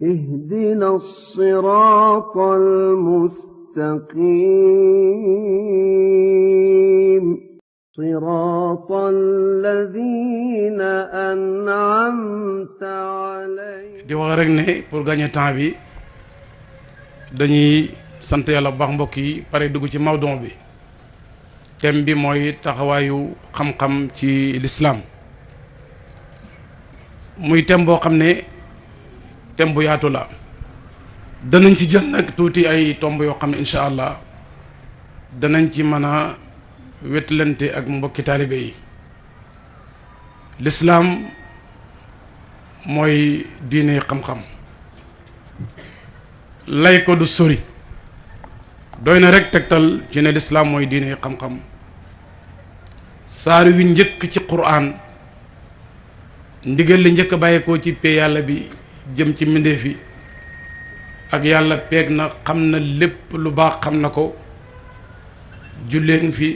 اهدنا الصراط المستقيم صراط الذين أنعمت عليهم. di wax rek ne pour gagner temps bi dañuy sant yàlla bu baax mbokk yi pare dugg ci mawdon bi. thème bi mooy taxawaayu xam-xam ci l'islam muy thème boo xam ne thème bu yaatu la danañ ci jël nag tuuti ay tomb yoo xam ne incha allah danañ ci mën a wetlante ak mbokki taalibe yi. l'islam mooy diine xam-xam lay ko du sori doy na rek tegtal ci ne l'islam mooy diine xam-xam saar wi njëkk ci quraan ndigal li njëkk a bàyyeekoo ci pee yàlla bi jëm ci mbindeef yi ak yàlla peeg na xam na lépp lu baax xam na ko julleeng fi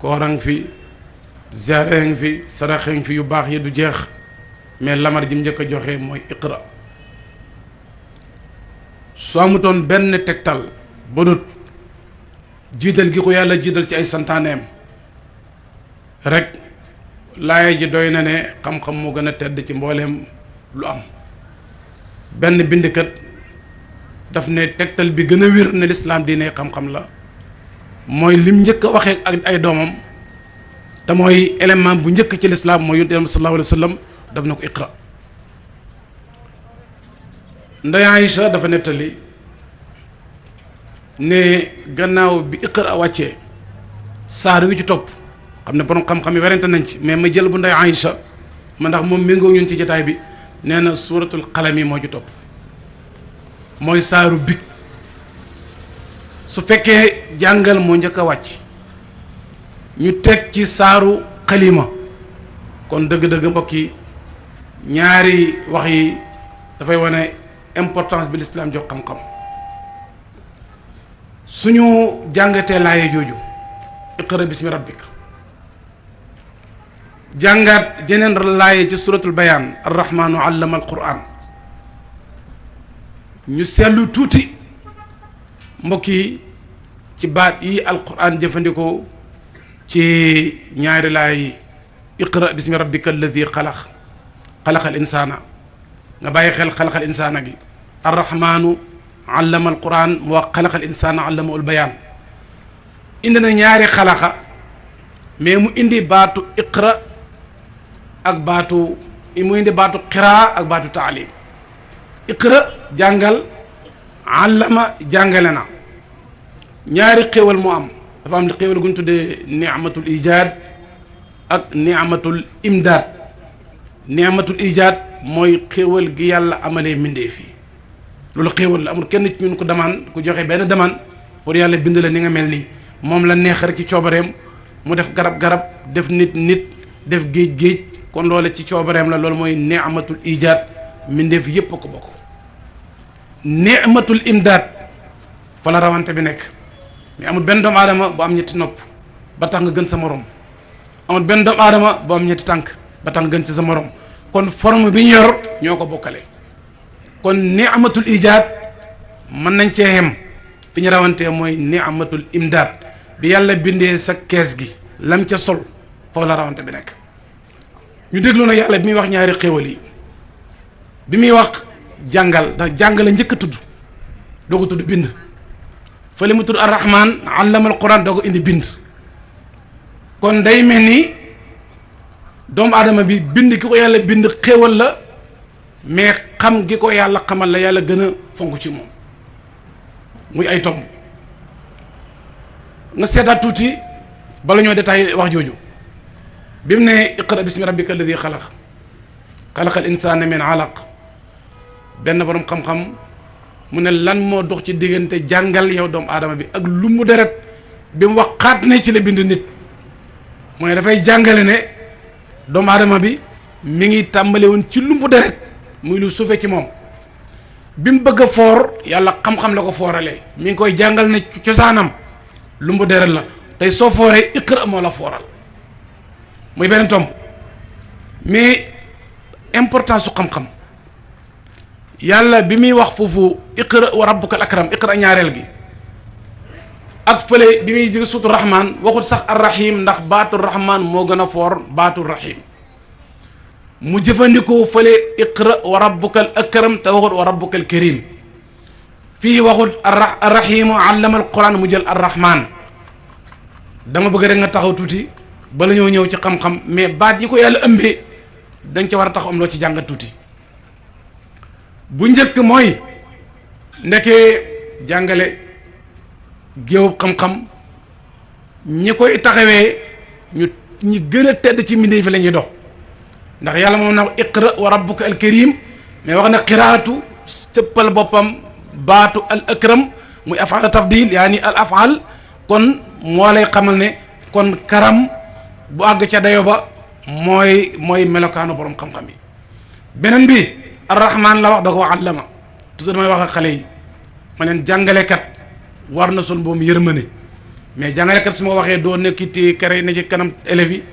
koorang fi ziyaareng fi saraxeng fi yu baax yi du jeex mais lamar ji mu njëkk a joxe mooy iqra su amutoon benn tegtal ba dut jiital gi ko yàlla jiital ci ay santaaneem rek laaya ji doy na ne xam-xam moo gën a tedd ci mbooleem lu am. benn bindkat daf ne tegtal bi gën a wér ne lislaam diine xam-xam la mooy lim njëkk a waxee ak ay doomam te mooy élément bu njëkk ci lislaam mooy yonent bi sallallahu alayhi wa sallam daf na ko iqra. Ndey Aïcha dafa nettali ne gannaaw bi iqra wàccee saar wi ci topp xam ne borom xam-xam yi werante nañ ci mais ma jël bu Ndey Aïcha ma ndax moom méngoo ñun ci jotaay bi nee na suuratul qalam yi moo ci topp mooy saaru big su fekkee jàngal moo njëkk a wàcc ñu teg ci saaru xalima kon dëgg-dëgg mbokk yi ñaari wax yi dafay wane importance bi l'islam jox xam-xam suñu jàngatee laaye jooju iqra bismi rabbik jàngaat jeneen laaye ci suratul bayaan arrahmanu allama alquran ñu seetlu tuuti mbokk yi ci baat yi alquran jëfandikoo ci ñaari laay yi iqra bismi rabbika alladi xalaqal insaana nga bàyyi xel xalaqal insaana gi arrahmanu allama alquran mu wax xalaqal insaana allama ul bayaan indi na ñaari xalaqa mais mu indi baatu iqra ak baatu mu indi baatu qiraa ak baatu taalim iqra jàngal allama jàngale na ñaari xéewal mu am dafa am xéewal gu ñu tuddee ni'matul ijaad ak ni'matul imdaad ni'matul ijaad mooy xéewal gi yàlla amalee mbindeef yi loolu xéewal la amul kenn ci ñun ko demande ku joxe benn demande pour yàlla bind la ni nga mel nii moom la neex rek ci coobareem mu def garab def nit def géej kon loole ci coobareem la loolu mooy ni'matul ijaad mbindeef yépp a ko bokk. ni'matul imdaad fa la rawante bi nekk mais amul benn doomu aadama bu am ñetti nopp ba tax nga gën sa morom amul benn doomu aadama bu am ñetti tànk ba tax nga gën ci sa morom kon forme bi ñu yor ñoo ko bokkale kon ni'matul ijaad mën nañ cee xem fi ñu rawantee mooy ni'matul imdaad bi yàlla bindee sa kees gi lam ca sol foofu la rawante bi nekk. ñu déglu na yàlla bi muy wax ñaari xéewal yi bi muy wax jàngal ndax jàngale njëkk a tudd doo ko tudd bind fële mu tudd arrahman allama alquran doo ko indi bind kon day mel ni doomu aadama bi bind ki ko yàlla bind xéewal la mais xam gi ko yàlla xamal la yàlla gën a fonk ci moom muy ay tomb nga seetaat tuuti bala ñoo détaillé wax jooju bi mu ne iqra bismi rabbika alladi xalaqal insaana min alaq benn borom xam-xam mu ne lan moo dox ci diggante jàngal yow doomu aadama bi ak lu mu deret bi mu waxaat ne ci la bind nit mooy dafay jàngale ne doomu aadama bi mi ngi tàmbale woon ci lu mu deret muy lu suufe ci moom bi mu bëgg a foor yàlla xam-xam la ko fooralee mi ngi koy jàngal ne cosaanam lu mu deret la tey soo fooree iqra moo la fooral muy beneen tomb mais importance su xam-xam yàlla bi muy wax foofu iqra wa rabbukal akram iqra ñaareel gi ak fële bi muy jóge suutu rahman waxut sax arrahim ndax baatu rahman moo gën a foor baatu rahim mu jëfandikoo fële iqra wa rabbukal akram te waxut wa rabbukal karim fii waxut arrahimu allama alquran mu jël arrahman dama bëgg rek nga taxaw tuuti bala ñoo ñëw ci xam-xam mais baat yi ko yàlla ëmbee dañ ca war a taxaw am loo ci jàngat tuuti bu njëkk mooy ndekee jàngale géew xam-xam ñi koy taxawee ñi gën a tedd ci mbindéef fi la ñuy dox ndax yàlla moom na iqra wa rabbuka al karim mais wax na qiraatu sëppal boppam baatu al akram muy afal tafdil yaani al afal kon moo lay xamal ne kon karam bu àgg ca dayo ba mooy melokaanu borom xam-xam yi beneen bi arrahman la wax da ko wax allama toujours damay wax ak xale yi ma leen jàngalekat war na sol boobu yërmande mais jàngalekat su ma waxee doo ne kiti kare ne ci kanam élèves yi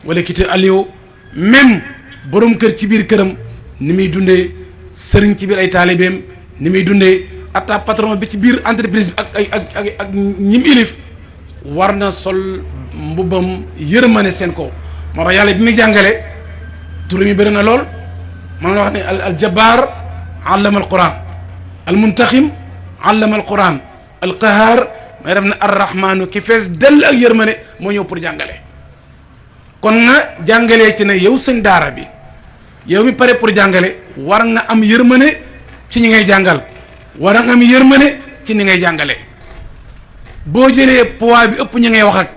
wala kiti alio même borom kër ci biir këram ni muy dundee sëriñ ci biir ay taalibeem ni muy dundee atta patron bi ci biir entreprise bi ak ñim ilif war na sol mbubbam yërmande seen kaw moo tax yàlla bi muy jàngale tur mi bëri na lool man wax ne al jabbar allama al quran al muntaxim allama al quran al qahaar may def ne arrahmanu ki fees dell ak yërmande moo ñëw pour jàngale kon nga jàngalee ci ne yow sëñ daara bi yow mi pare pour jàngale war nga am yërmande ci ñi ngay jàngal war nga am yërmande ci ni ngay jàngalee boo jëlee poids bi ëpp ñi ngay wax ak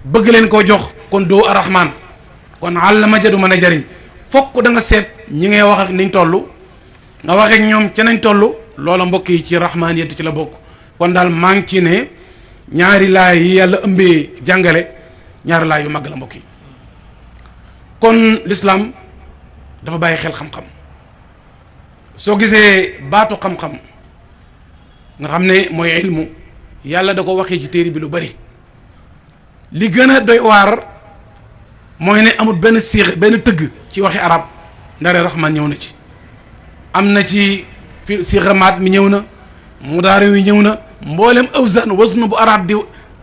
bëgg leen koo jox kon doo arrahman kon àllama ja du mën a jariñ fokk da nga seet ñi ngay wax ak niñ toll nga wax ak ñoom ca nañ toll loola mbokk yi ci rahman yettu ci la bokk kon daal maa ngi ci ne ñaari laay yi yàlla ëmbee jàngale ñaari laay yu mag la mbokk yi kon l'islam dafa bàyyi xel xam-xam soo gisee baatu xam-xam nga xam ne mooy ilmu yàlla da ko waxee ci téere bi lu bari li gën a doy waar mooy ne amul benn siix benn tëgg ci waxi arab ndare rahman ñëw na ci am na ci fi siixamaat mi ñëw na mudaari wi ñëw na mboolem awzan wasnu bu arab di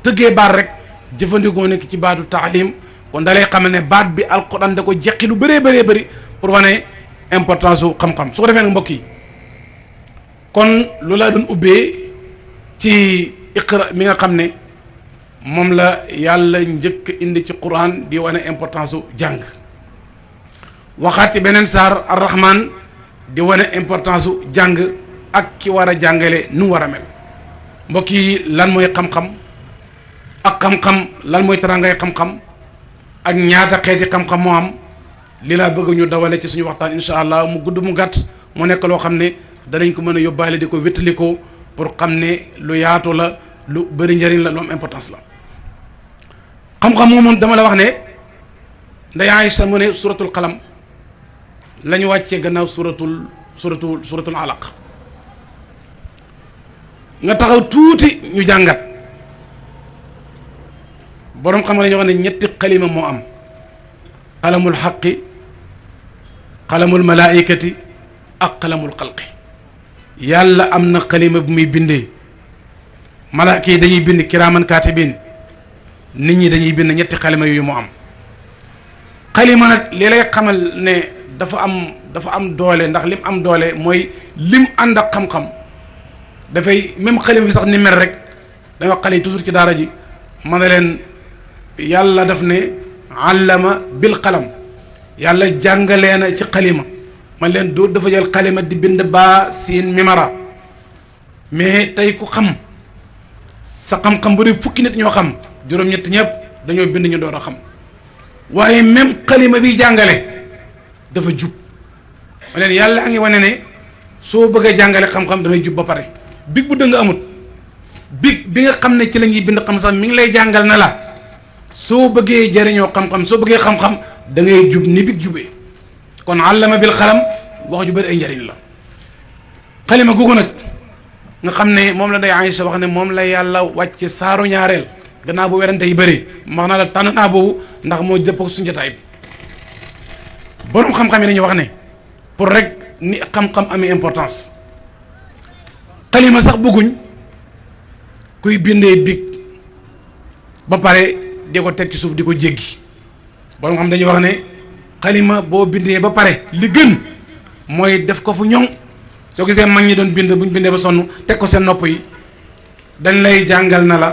tëggee baat rek jëfandikoo nekk ci baatu taalim kon dalay xamal ne baat bi alquran da ko jeqi lu bëree bëree bëri pour wane importance su xam-xam su ko defee nag mbokk yi kon lu laa doon ubbee ci iqra mi nga xam ne moom la yàlla njëkk indi ci quran di wane importance su jàng waxaat ci beneen saar arrahman di wane importance su jàng ak ki war a jàngale nu war a mel mbokk yi lan mooy xam-xam ak xam-xam lan mooy tarangay xam-xam ak ñaata xeeti xam-xam moo am li laa bëgg ñu dawale ci suñu waxtaan incha allah mu gudd mu gàtt mu nekk loo xam ne danañ ko mën a yóbbaale di ko wéttalikoo pour xam ne lu yaatu la lu bëri njëriñ la lu am importance la xam-xam moomu dama la wax ne nday Aïcha mu ne suratul qalam la ñu wàccee gannaaw suratul alaq nga taxaw tuuti ñu jàngat boroom xam nga dañoo wax ne ñetti xalima moo am qalamul xaqi qalamul malaikati ak qalamul xalqi yàlla am na xalima bu muy bindee malaaka yi dañuy bind kiraaman kaatibin nit ñi dañuy bind ñetti xalima yooyu mu am xalima nag li lay xamal ne dafa am doole ndax lim am doole mooy lim ànd ak xam-xam dafay même xalima bi sax ni mel rek dañoo xale yi toujours ci daara ji ma ne leen yàlla daf ne allama bil qalam yàlla jàngalee na ci xalima man leen doo dafa jël xalima di bind baa siin mimara mais tey ku xam sa xam-xam bu dee fukki nit ñoo xam juróom-ñett ñëpp dañoo bind ñu door a xam waaye même xalima bi jàngale dafa jub ma leen yàlla a ngi wane ne soo bëggee jàngale xam-xam dangay jub ba pare big bu dëng amut big bi nga xam ne ci la ñuy bind xam sax mi ngi lay jàngal na la soo bëggee jëriñoo xam-xam soo bëggee xam-xam da ngay jub ni big jubee kon allama bil xalam wax ju bëri ay njëriñ la xalima googu nag nga xam ne moom la day Aïcha wax ne moom la yàlla wàcce saaru ñaareel gannaaw bu werante yi bëri wax naa la tànn naa boobu ndax moo jëpp ak suñu jotaay bi borom xam-xam yi dañuy wax ne pour rek ni xam-xam amee importance xalima sax bëgguñ kuy bindee big ba pare di ko teg ci suuf di ko jéggi borom xam dañuy wax ne xalima boo bindee ba pare li gën mooy def ko fu ñoŋ soo gisee mag ñi doon bind buñ bindee ba sonn teg ko seen nopp yi dañ lay jàngal na la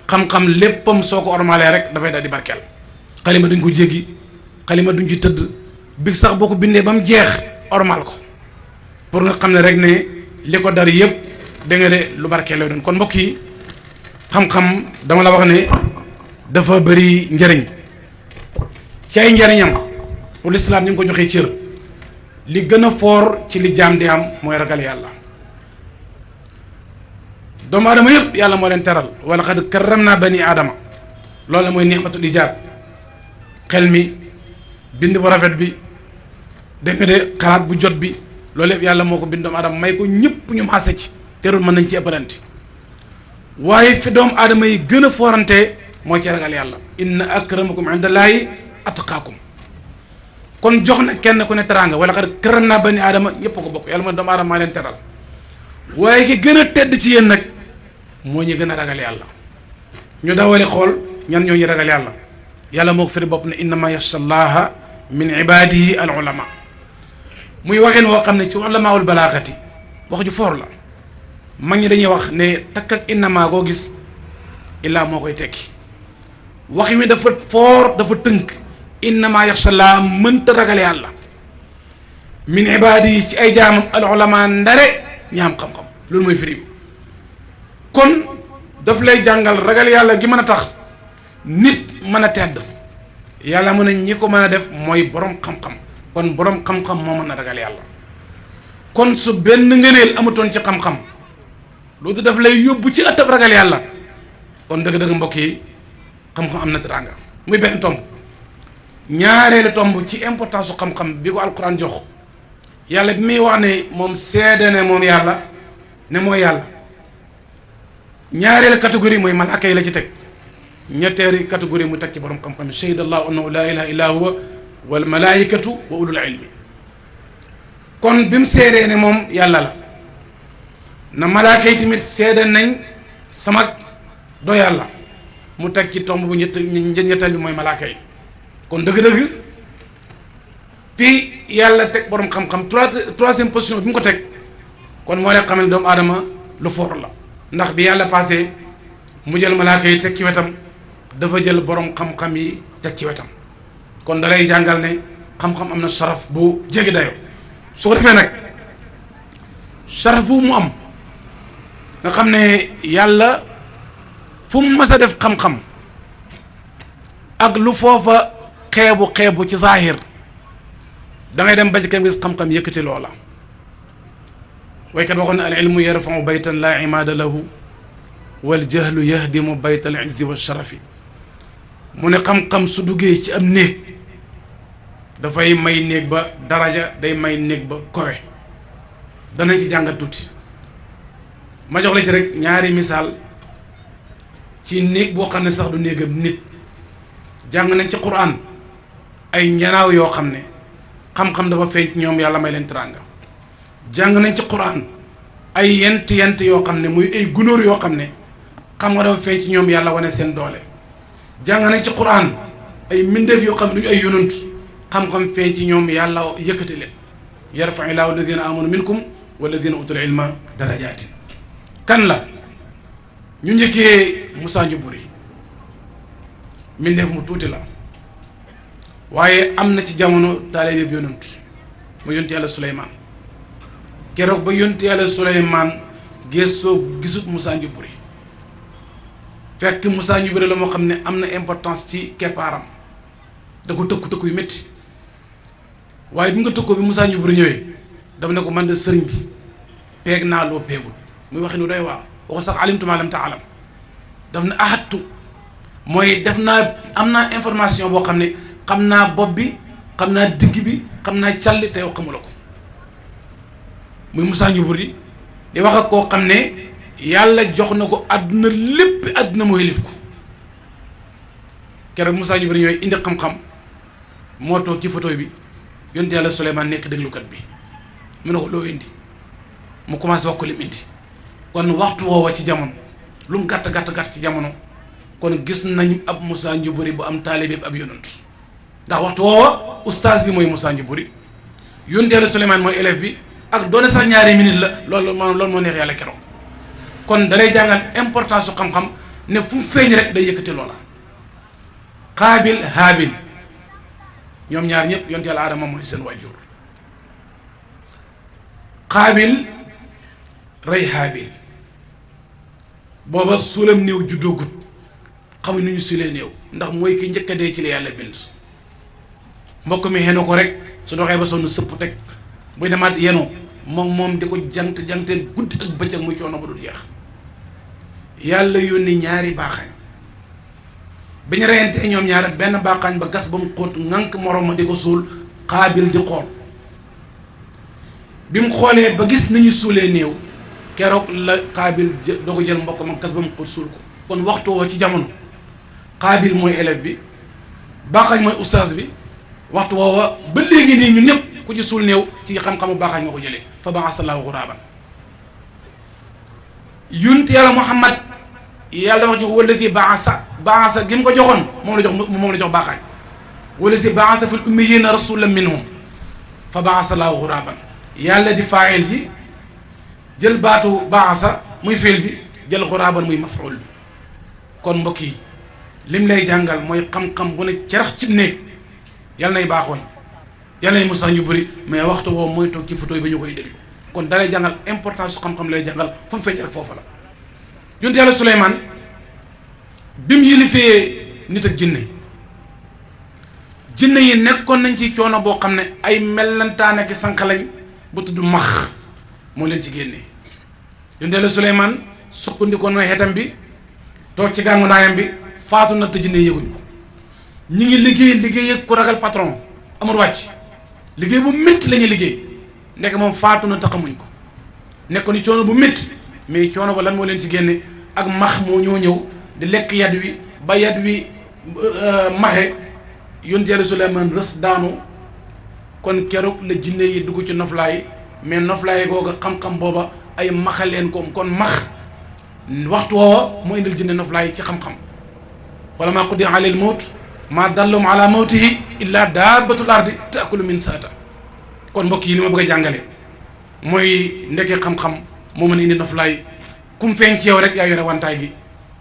xam-xam léppam soo ko ormalee rek dafay daal di barkeel xalima duñ ko jéggi xalima duñ ci tëdd big sax boo ko bindee ba mu jeex ormal ko pour nga xam ne rek ne li ko dar yëpp da nga de lu barkeel lay doon kon mbokk yi xam-xam dama la wax ne dafa bëri njëriñ ci ay njëriñam pour l'islam ni nga ko joxee cër li gën a foor ci li jaam di am mooy ragal yàlla doomu aadama yëpp yàlla moo leen teral wala xad karram naa bani aadama loolu la mooy ni'matul ijaab xel mi bind bu rafet bi dégg nga de xalaat bu jot bi loolu yëpp yàlla moo ko bind doomu aadama may ko ñëpp ñu maase ci terul mën nañ ci ëppalante waaye fi doomu aadama yi gën a foorante mooy ci ragal yàlla inna akramakum indallaahi atqaakum kon jox na kenn ku ne teraanga wala xad karram naa bani aadama ñëpp ko bokk yàlla mooy doomu aadama maa leen teral waaye ki gën a tedd ci yéen nag moo ñu gën a ragal yàlla ñu dawale xool ñan ñoo ñu ragal yàlla yàlla moo ko firi bopp ne innama yaxsha llaha min ibadihi al ulama muy waxin woo xam ne ci ulamaul balaaxati wax ju foor la mag ñi dañuy wax ne takk ak innama koo gis illaa moo koy tekki wax mi dafa foor dafa tënk innama yaxsha llaha mënta ragal yàlla min ibadihi ci ay jaamam al ulama ndare ñi am xam-xam loolu mooy firi kon daf lay jàngal ragal yàlla gi mën a tax nit mën a tedd yàlla mën a ñi ko mën a def mooy borom xam-xam kon borom xam-xam moo mën a ragal yàlla kon su benn ngëneel amutoon ci xam-xam loolu daf lay yóbbu ci ëttab ragal yàlla kon dëgg-dëgg mbokk yi xam-xam am na teraanga muy benn tomb ñaareelu tomb ci importance su xam-xam bi ko alquran jox yàlla bi muy wax ne moom seede ne moom yàlla ne mooy yàlla ñaareelu catégorie mooy malaaka yi la ci teg ñetteeri catégorie mu teg ci borom xam-xam shahida allahu annahu laa ilaha illa huwa wal malaikatu wa ulul ilmi kon bi mu seedee ne moom yàlla la na malaaka yi tamit seede nañ sama do yàlla mu teg ci tomb bu ñetteel bi mooy malaaka yi kon dëgg-dëgg fii yàlla teg borom xam-xam troisième position bi mu ko teg kon moo lay xam ne doomu aadama lu foor la ndax bi yàlla passé mu jël malaaka yi teg ci wetam dafa jël borom xam-xam yi teg ci wetam kon da lay jàngal ne xam-xam am na saraf bu jéggi dayo su ko defee nag saraf bu mu am nga xam ne yàlla fu mu mës a def xam-xam ak lu foofa xeebu ci zahir da ngay dem ba ci kam gis xam-xam yëkkati loola waykat waxoon ne al ilmu yarfau baytan laa imaada lahu wal jahlu yahdimu bayt al izzi wa sharafi mu ne xam-xam su duggee ci am néeg dafay may néeg ba daraja day may néeg ba kowe danañ ci jàngat tuuti ma jox la ci rek ñaari misaal ci néeg boo xam ne sax du néegam nit jàng nañ ci Qur'an ay njanaaw yoo xam ne xam-xam dafa feeñ ci ñoom yàlla may leen teraanga jàng nañ ci Qur'an ay yent yoo xam ne muy ay gunóor yoo xam ne xam nga dafa feeñ ci ñoom yàlla wane seen doole jàng nañ ci Qur'an ay mbindeef yoo xam ne duñu ay yonant xam-xam feeñ ci ñoom yàlla yëkkati leen yarfa illahu alladina amanu minkum walladina utul ilma darajatin kan la ñu njëkkee Moussa Njuburi mbindeef mu tuuti la waaye am na ci jamono taalibe bi yonant mu yonti yàlla Suleymaan keroog ba yonti yàlla Suleymaan gëstoo gisut Moussa Njuburi fekk Moussa Njuburi la moo xam ne am na importance ci keppaaram da ko tëkku yu métti waaye bi nga tëkkoo bi Moussa Njuburi ñëwee daf ne ko man de sëriñ bi peeg naa loo peegul muy waxi nu doy waa waxu sax alimtu maa lam taalam daf ne ahattu mooy def naa am naa information boo xam ne xam naa bopp bi xam naa digg bi xam naa calli te yow xamula ko muy Moussa Njuburi di wax ak koo xam ne yàlla jox na ko àdduna lépp àdduna mu xilif ko keroog Moussa Njuburi ñooy indi xam-xam moo toog ci photo bi yonent yàlla Suleymaan nekk déglukat bi mu ne ko loo indi mu commencé wax ko lim indi kon waxtu woowa ci jamono lu mu gàtt gàtt ci jamono kon gis nañu ab Moussa Njuburi bu am taalibe ab yonant ndax waxtu woowa oustaz bi mooy Moussa Njuburi yonteelu Souleymane mooy élève bi ak doone sax ñaari minute la loolu moo neex yàlla keroog kon dalay jàngal importance su xam-xam ne fu mu feeñ rek day yëkkati loola Qaabil Haabil ñoom ñaar ñëpp yonte yàlla Aadama mooy seen waajur Qaabil rey Haabil booba suulam néew juddoogut xamuñ nu ñu suulee néew ndax mooy ki njëkk a dee ci la yàlla bind mbokk mi xenu ko rek su doxee ba sonn sëpp teg buy demaat yenu moom di ko jante guddi ak bëccëg muy coono ba dul jeex yàlla yónni ñaari baaxañ bi ñu reyantee ñoom ñaar benn baaxañ ba gas ba mu xóot ŋànk morom ma di ko suul Qaabil di xool bi mu xoolee ba gis nañu suulee néew keroog la Qaabil doo ko jël mbokk ma gas ba mu xóot suul ko kon waxtu woo ci jamono Qaabil mooy élève bi baaxañ mooy oustaz bi waxtu woowa ba léegi nii ñun ñëpp ku ci suul néew ci xam-xamu baaxañ nga ko jëlee fa ba'asa Allaahu ghuraaban yunt yàlla Muhammad yàlla dafa jox wala fi baasa gi mu ko joxoon moom la jox baaxañ wala si baasa fil ummiyyiina rasuulan minhum fa ba'asa Allaahu ghuraaban yàlla di faa'il ji jël baatu baasa muy fiil bi jël ghuraaban muy maf'uul bi kon mbokk yi lim lay jàngal mooy xam-xam bu ne cerax ci néeg yàlla nay baaxooñ yàlla nay Moussa Njuburi mais waxtu woo mooy toog ci photo yi ba ñu koy déglu kon dalay jàngal importance su xam-xam lay jàngal fu mu feeñ rek foofu la yonent yàlla Souleymane bi mu yilifee nit ak jinne yi nekkoon nañ ci coono boo xam ne ay mellantaan ak sànq lañ bu tudd max moo leen ci génnee yonent yàlla Souleymane sukkandikoon mooy xetam bi toog ci gàngu naayam bi faatu na te jinne yëguñ ko ñi ngi liggéey ak ku ragal patron amul wàcc liggéey bu métti la ñuy liggéey nekk moom faatu na te xamuñ ko nekkoon ni coono bu métti mais coono ba lan moo leen ci génne ak max moo ñoo ñëw di lekk yad wi ba yad wi maxe yonent Yàlla Suleymaan rës daanu kon keroog la jinne yi dugg ci noflaay mais noflaay googa xam-xam booba ay maxaleen ko kon max waxtu woowa moo indil jinne noflaay ci xam-xam wala maa quddiya alal mawt maa dallum ala mawtihi illa dabbatul ardi taakulu min saata kon mbokk yi li ma bëgg a jàngale mooy ndeke xam-xam moo mën a indi noflaay kum feeñ ci yow rek yaa yore wantaay gi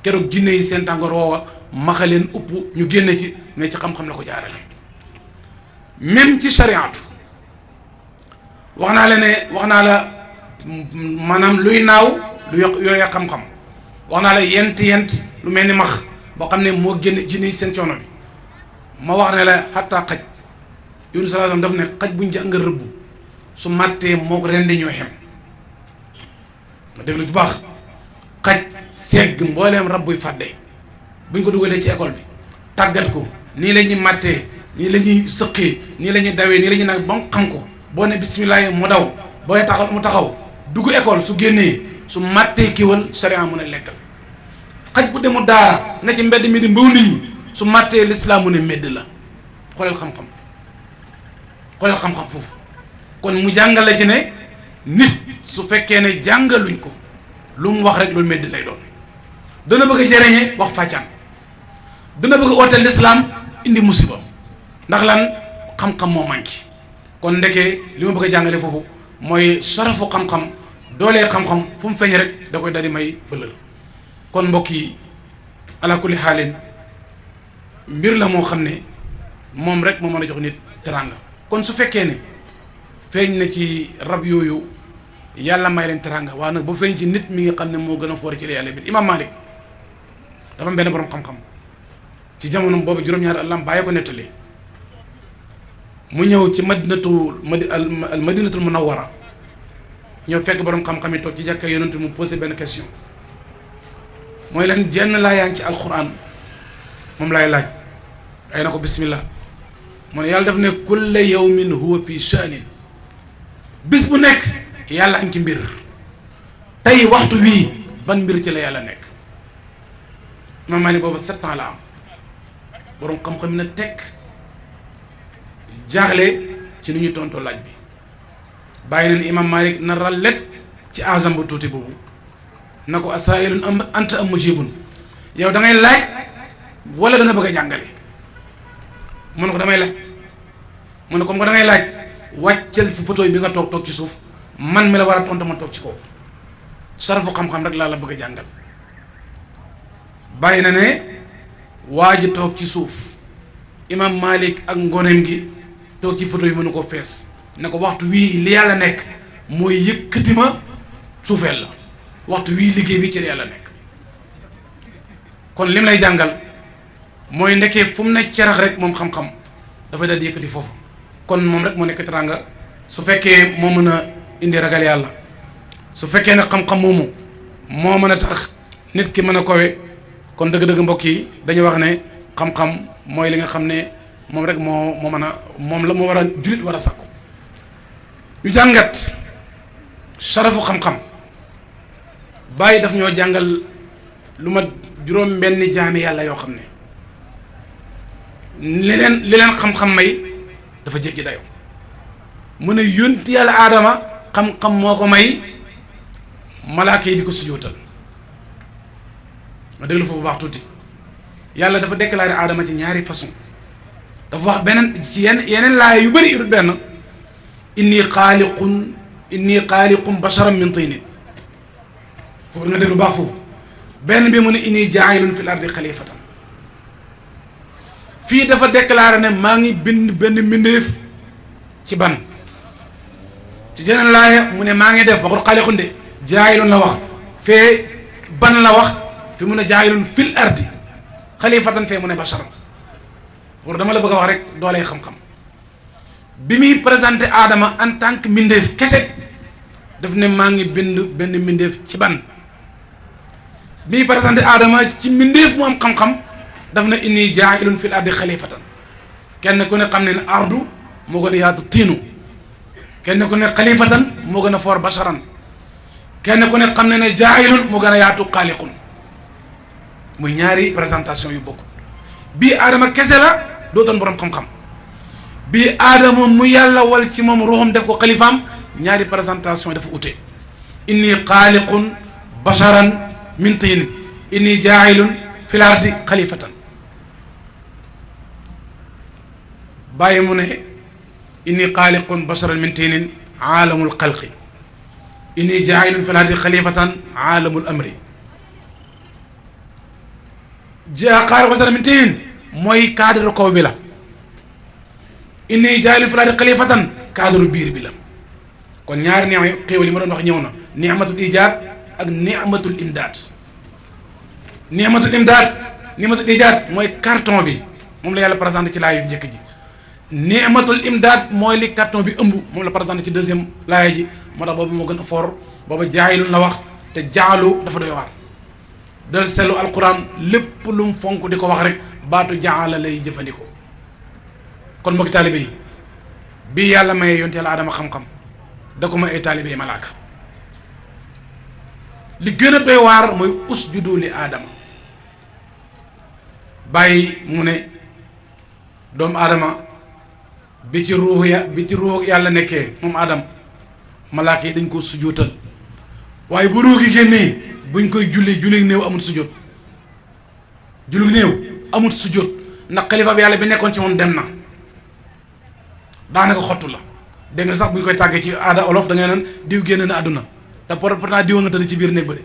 keroog jinne yi seen tàngoor woowa maxaleen upp ñu génne ci mais ci xam-xam la ko jaarale même ci shariatu wax naa la maanaam luy naaw lu yooyee xam-xam wax naa la yent lu mel ni max boo xam ne moo génne jinne yi seen coono bi ma wax ne la xataa xaj Yunus sallallahu alayhi wasallam daf ne xaj buñ jàngal rëbb su màttee moo ko rendi ñoo xem nga déglu bu baax xaj segg mbooleem rab buy fàdde buñ ko dugalee ci école bi tàggat ko nii la ñuy màttee nii la ñuy sëqee nii la ñuy dawee nii la ñuy nag ba mu xam ko boo ne bismillah mu daw booy taxaw mu taxaw dugg école su génnee su màttee kiwal sharia mu ne lekkal xaj bu demu daara na ci mbedd mi di mbaw nit ñi su màttee lislaam mu ne medd la xoolal xam-xam foofu kon mu jàngale ci ne nit su fekkee ne jàngaluñ ko lu mu wax rek loolu medd lay doon dana bëgg a jëriñe wax fàccaan dana bëgg a oote lislaam indi musiba ndax lan xam-xam moo manqué kon ndekee li ma bëgg a jàngale foofu mooy sarafu xam-xam doolee xam-xam fu mu feeñ rek da koy daldi may fëlal kon mbokk yi ala kulli xaalin mbir la moo xam ne moom rek moo mën a jox nit teranga kon su fekkee ne feeñ na ci rab yooyu yàlla may leen teranga waaw nag ba feeñ ci nit mi nga xam ne moo gën a foor ci la yàlla bi imam Malik dafa am benn borom xam-xam ci jamono boobu juróom-ñaari àllam bàyyi ko nettali mu ñëw ci madinatul munawwara ñëw fekk borom xam-xam yi toog ci jàkka yonent mu posé benn question mooy leen jenn laa yaa ngi ci alquran moom laay laaj ay na ko bismillah mu ne yàlla daf ne kulla yawmin huwa fi sha'nin bis bu nekk yàlla am ci mbir tey waxtu wii ban mbir ci la yàlla nekk imam Malik booba 7 ans la am borom xam-xam na tekk jaaxle ci ni ñu tontoo laaj bi bàyyi na ni imam Malik na rallet ci azam bu tuuti boobu na ko asailun am anta am mujibun yow da ngay laaj wala da nga bëgg a jàngale mu ne ko damay laaj mu ne comme ko da ngay laaj wàccal fi photo bi nga toog ci suuf man mi la war a tontu ma toog ci kaw sarafu xam-xam rek laa la bëgg a jàngal bàyyi na ne waa ji toog ci suuf imam Malik ak ngoneem gi toog ci photo yi mënu ko fees ne ko waxtu wii li yàlla nekk mooy yëkkati ma suufeel la waxtu wii liggéey bi ci li yàlla nekk kon lim lay jàngal mooy ndekkee fu mu ne cerax rek moom xam-xam dafay daal di yëkkati foofu kon moom rek moo nekk teraanga su fekkee moo mën a indi ragal yàlla su fekkee ne xam-xam moomu moo mën a tax nit ki mën a kowe kon dëgg-dëgg mbokk yi dañu wax ne xam-xam mooy li nga xam ne moom rek moo mën a moom la moo war a jullit war a sakku ñu jàngat sarafu xam-xam bàyyi daf ñoo jàngal lu ma juróom benn jaami yàlla yoo xam ne li leen xam-xam may dafa jéggi dayoo mu ne yónti yàlla aadama xam-xam moo ko may malaaka yi di ko sujjóotal ma déglu foofu bu baax tuuti yàlla dafa déclaré aadama ci ñaari façon dafa wax beneen ci yeneen laaya yu bëri yu dul benn inni xaaliqum basharan min tinin foofu nga déglu baax foofu benn bi mu ne inni jaayilun fil ardi xalifatan fii dafa déclaré ne maa ngi bind benn mbindeef ci ban ci jeneen laaya mu ne maa ngi def waxul xaaliqun de jaayilun la wax fee ban la wax fi mu ne jaayilun fil ardi xalifatan fee mu ne basharan pour dama la bëgg a wax rek doolee xam-xam bi muy présenté Adama en tant que mbindeef kese daf ne maa ngi bind benn mbindeef ci ban bi muy présenté Adama ci mbindeef mu am xam-xam daf ne inni jaa'ilun fil ardi xalifatan kenn ku ne xam ne ardu moo gën a yaatu tiinu kenn ku ne xalifatan moo gën a foor basharan kenn ku ne xam ne jaa'ilun moo gën a yaatu xaaliqun muy ñaari présentation yu bokk bii Adama kese la doo doon borom xam-xam bii Adama mu yàlla wal ci moom ruuxam def ko xalifaam ñaari présentation dafa ute inni xaaliqun basharan min tin inni jaa'ilun fil ardi xalifatan bàyyi mu ne inni xaaliqun basharan min tinin aalamul xalqi inni jaa'ilun fil ardi xalifatan aalamul amri xaaliqun basharan min tinin mooy cadre kaw bi la inni jaa'ilun fil ardi xalifatan cadre biir bi la kon ñaari neex xéewal yi ma doon wax ñëw na ni'matul ijaad ak ni'matul imdaad ni'matul ijaad mooy carton bi moom la yàlla présenté ci laaya yu njëkk ji ni'matul imdaad mooy li carton bi ëmb moom la présenté ci deuxième laaya ji moo tax boobu moo gën a fort booba jaayilun la wax te jaalu dafa doy waar dal seetlu alquran lépp lu mu fonk di ko wax rek baatu jaala lay jëfandikoo kon mbokki taalibe yi bii yàlla mayee yonte yàlla Adama xam-xam da ko may ay taalibe yi malaaka li gën a doy waar mooy usjudu li Adama bàyyi mu ne doomu Adama bi ci ruux yàlla nekkee moom Adama malaaka yi dañ ko sujjóotal waaye bu ruux gi génnee buñ koy julli néew amul sujjóot julli néew amul sujjóot ndax xalifa bi yàlla bi nekkoon ci moom dem na daanaka xottu la dégg nga sax buñ koy tàggee ci aada olof da ngay naan diw génn na àdduna te pourtant diw nga tëdd ci biir néeg ba de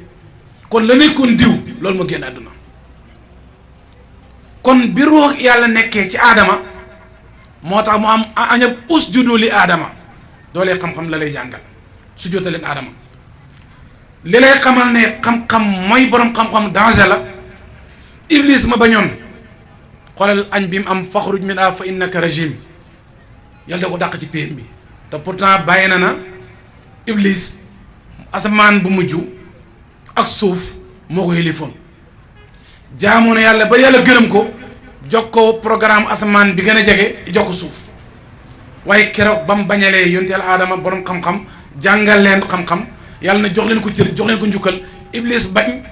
kon la nekkoon diw loolu moo génn àdduna kon bi ruux yàlla nekkee ci Adama moo tax mu am añab usjudu li Adama doolee xam-xam la lay jàngal sujjóota leen Adama li lay xamal ne xam-xam mooy borom xam-xam danger la Iblis ma bañoon xoolal añ bi mu am faxruj min a fa innaka rajim yàlla da ko dàq ci péen bi te pourtant bàyyi na Iblis asamaan bu mujj ak suuf moo ko yëlifoon jaamu na yàlla ba yàlla gërëm ko jox ko programme asamaan bi gën a jege jox ko suuf waaye keroog ba mu bañalee yonte yàlla Adama borom xam-xam jàngal leen xam-xam yàlla na jox leen ko cër jox leen ko njukkal Iblis bañ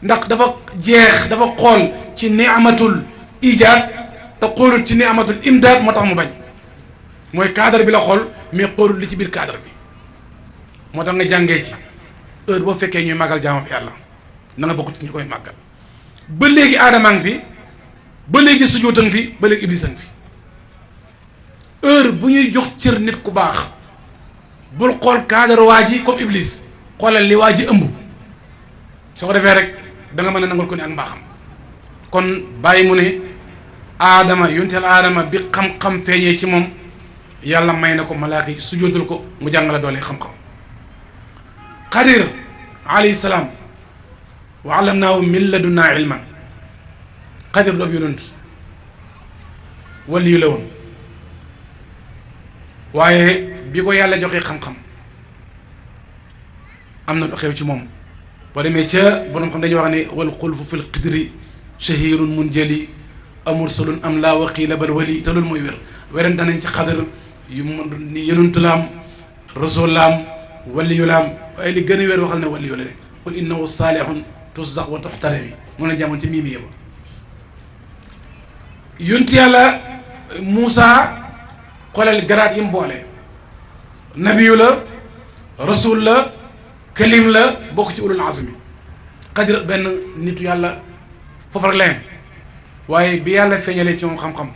ndax dafa jeex dafa xool ci ni'matul ijaad te xoolul ci ni'matul imdaad moo tax mu bañ mooy cadre bi la xool mais xoolul li ci biir cadre bi moo tax nga jàngee ci heure boo fekkee ñuy màggal jaamam yàlla na nga bokk ci ñi koy màggal. ba léegi aadama ngi fi ba léegi sujjóot a ngi fi ba léegi iblis a ngi fi heure bu ñuy jox cër nit ku baax bul xool cadre waa ji comme iblis xoolal li waa ji ëmb soo ko defee rek da nga mën a nangul ko ne ak mbaaxam. kon bàyyi mu ne aadama yunteel aadama bi xam-xam feeñee ci moom yàlla may na ko malaaka yi sujjóotal ko mu jàngala doole xam-xam. Xadir alayhi salaam wa allamnaahu min ladunnaa ilman. Xadir du ab yonent waliyu la woon waaye bi ko yàlla joxee xam-xam am na lu xew ci moom boo demee ca borom xam dañuy wax ne wal xulfu fil qidri shahirun munjali amursalun am laa waqiila bal wali te loolu mooy wér werante nañ ci Xadir yu ni yonent laam rasul laam waliyu laam waaye li gën a wér waxal ne waliyu la de qul innahu saalihun tuszax wa tuxtarami mun a jàmoon ci miimi yëba yonent yàlla Muusa xoolal garaat yi mu boole nabiyu la rasul la kalim la bokk ci ulul azmi. Xadir benn nitu yàlla foofu rek la yem waaye bi yàlla feeñalee ci moom xam-xam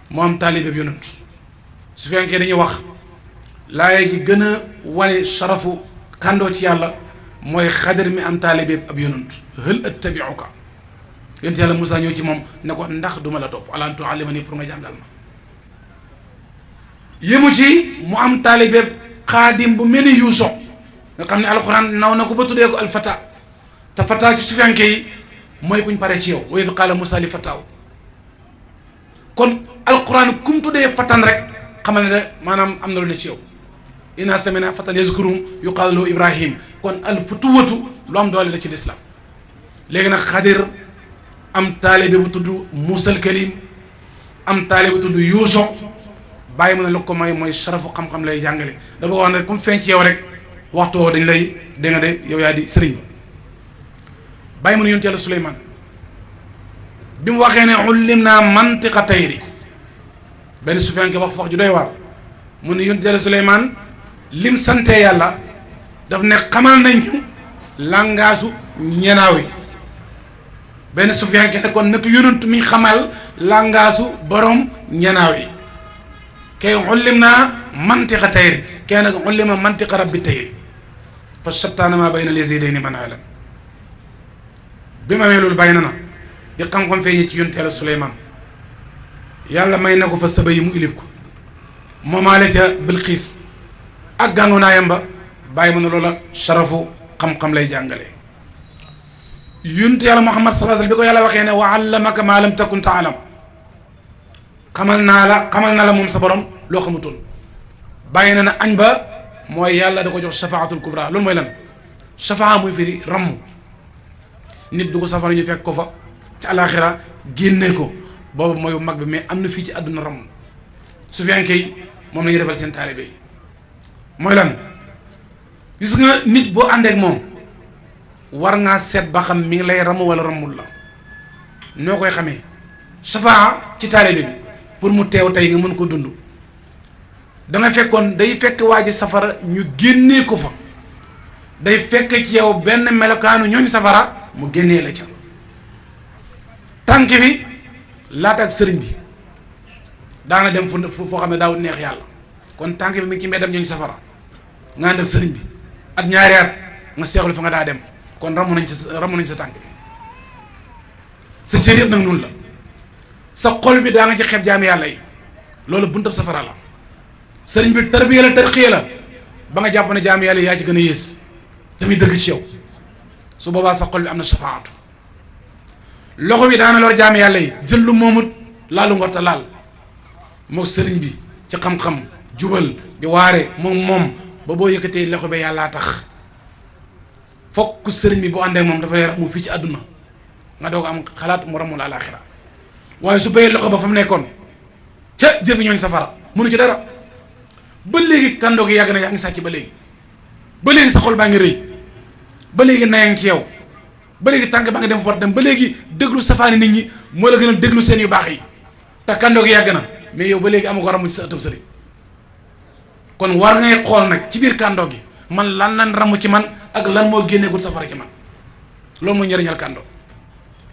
moo am taalibe bi yonent su fekkee dañuy wax laaye ji gën a wane sharafu kàndoo ci yàlla mooy Xadir mi am taalibe ab yonent hal attabiuka yonent yàlla Moussa ñëw ci moom ne ko ndax duma la topp ala an tuallimani pour nga jàngal ma yëmu ci mu am taalibe xaadim bu mel ni Yuuso nga xam ne alxuraan naw na ko ba tuddee ko alfata te fata ci sufiyanke yi mooy kuñ pare ci yow wa id qaala Moussa li fataaw kon alxuraan kum tuddee fatan rek xamal ne de maanaam am na lu ne ci yow inna samina fatan yazkurum yuqaalu lahu Ibrahim kon al futuwatu lu am doole la ci lislaam léegi nag Xadir am taalibe bu tudd Muusa al Kalim am taalibe bu tudd Yuuso bàyyi mu ne lu ko may mooy sarafu xam-xam lay jàngale dafa wax ne rek comme feeñ ci yow rek waxtu woo dañ lay dégg nga de yow yaa di sëriñ ba bàyyi mu ne yonent yàlla Suleymaan bi mu waxee ne ullim naa mantiqa tayri benn sufiyanke wax ju doy waar mu ne yonent yàlla Suleymaan lim sante yàlla daf ne xamal nañ ñu langaasu ñenaaw yi benn sufiyanke ne kon nag yonent mi xamal langaasu borom ñenaaw yi kay ullim naa mantiqa tayri kay nag ullima mantiqa rabbi tayri fa shattaana maa bayna al-yazidayni manaalan bi ma amee loolu bàyyi na bi xam-xam feeñee ci yonent yàlla Suleymaan yàlla may na ko fa saba yi mu ilif ko moomaale ca Bilqiis ak gàngu naayam ba bàyyi mu ne loola sharafu xam-xam lay jàngale yonent yàlla Muhammad sallallahu alayhi wa sallam bi ko yàlla waxee ne wa allamaka maa lam takun taalam xamal na la moom sa borom loo xamutoon bàyyi na añ ba mooy yàlla da ko jox shafaatul kubra loolu mooy lan shafaa muy firi ramm nit du ko safara ñu fekk ko fa ci alaxira génne ko boobu mooy mag bi mais am na fii ci àdduna ramm su fekkee moom la ñuy defal seen taalibe yi mooy lan gis nga nit boo àndeek moom war ngaa seet ba xam mi ngi lay ramm wala rammul la noo koy xamee shafaa ci taalibe bi pour mu teew tey nga mën ko dund da nga fekkoon day fekk waa ji safara ñu génnee ko fa day fekk ci yow benn melokaanu ñooñu safara mu génnee la ca tànk bi laata ak sëriñ bi daana dem foo xam ne daaw neex yàlla kon tànk bi mi ngi ci mbedd dem ñooñu safara nga ànd ak sëriñ bi at ñaari at nga seexlu fa nga daa dem kon ramu nañ sa tànk bi sa cër yëpp nag noonu la sa xol bi daa nga ci xeeb jaami yàlla yi loolu buntab safara la sëriñ bi tarbiya la tarxiya la ba nga jàpp ne jaami yàlla yi yaa ci gën a yées tamit dëgg ci yow su boobaa sa xol bi am na safaatu loxo bi daana lor jaami yàlla yi jël lu moomut laalu ngorta laal moo sëriñ bi ci xam-xam jubal di waare moom ba boo yëkkatee loxo bi yàllaa tax fokk sëriñ bi bu àndee moom dafay ramu fii ci àdduna nga doog am xalaat mu ramul àlaaxira waaye su bayee loxo ba fa mu nekkoon ca jëfi ñooñ safara mënu ci dara ba léegi kàndoo gi yàgg na yaa ngi sàcc ba léegi sa xol baa ngi rëy ba léegi nayang ci yow ba léegi tànk ba nga dem fort dem ba léegi déglu safaani nit ñi moo la gën a déglu seen yu baax yi te kàndoo gi yàgg na mais yow ba léegi amu ko ramu ci sa ëttëb sëriñ kon war ngay xool nag ci biir kàndoo gi man lan ramu ci man ak lan moo génneegul safara ci man loolu mooy njëriñal kàndoo